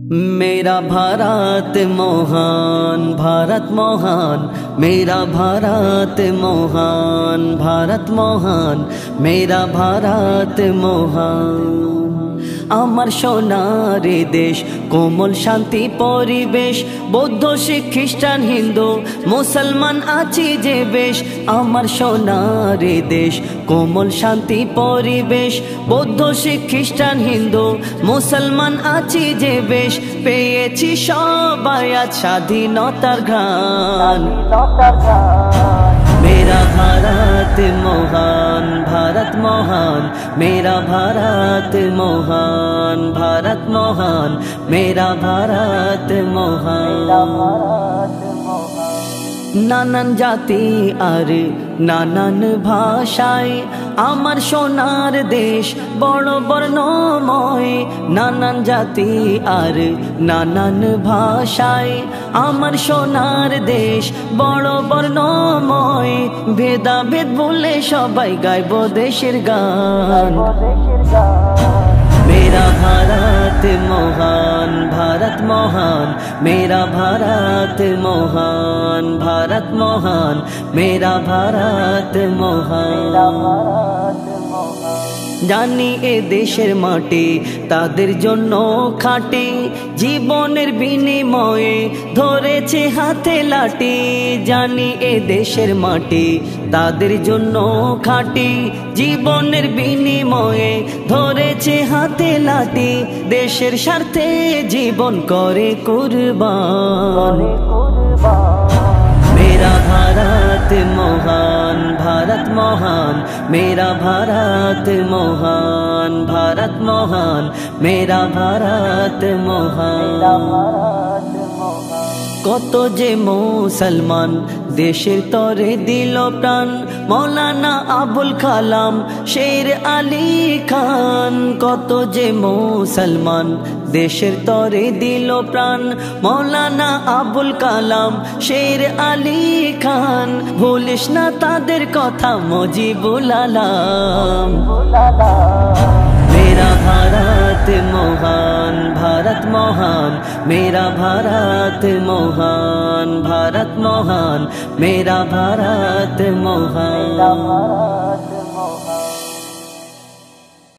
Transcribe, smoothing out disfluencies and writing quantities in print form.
मेरा भारत महान, भारत महान, मेरा भारत महान, भारत महान, मेरा भारत महान। आमार सोनार देश कोमल शांति परिवेश, बौद्ध शिख ख्रिस्टान हिंदू मुसलमान आछि जे बेश। आमार सोनार देश कोमल शांति परिवेश, बौद्ध शिख ख्रिस्टान हिंदू मुसलमान आछि जे बेश। पेয়েছি সবাই আজ স্বাধীনতার ঘ্রাণ। मेरा भारत महान, भारत महान, मेरा भारत महान, भारत महान, मेरा भारत महान। नानान जाति आर नानान भाषाय आमार सोनार देश बड़ बर्णमय। नानान जाति आर नानान भाषाय आमार सोनार देश बड़ बर्णमय। भेदाभेद भुले सबाई गाइबो देशेर गान। मेरा भारत महान, भारत महान, मेरा भारत महान, भारत महान, मेरा भारत महान। जानी ए देशेर माटी तादेर जोन्नो खाटी, जीवनेर बिनिमये धरेछे हाथे लाठी। जानी ए देशेर माटी तादेर जोन्नो खाटी, जीवनेर बिनिमये धरेछे हाथे लाठी। देशेर स्वार्थे जीवन करे कुरबान। मेरा भारत महान, भारत महान, मेरा भारत महान, भारत महान, मेरा भारत महान। কত যে মুসলমান দেশের তরে দিল প্রাণ, মৌলানা আবুল কালাম শের আলী খান। কত যে মুসলমান দেশের তরে দিল প্রাণ, মৌলানা আবুল কালাম শের আলী খান। ভুলিস না তাদের কথা মুজিবুল আলম। मेरा भारत महान, भारत महान, मेरा भारत महान, भारत महान, मेरा भारत महान।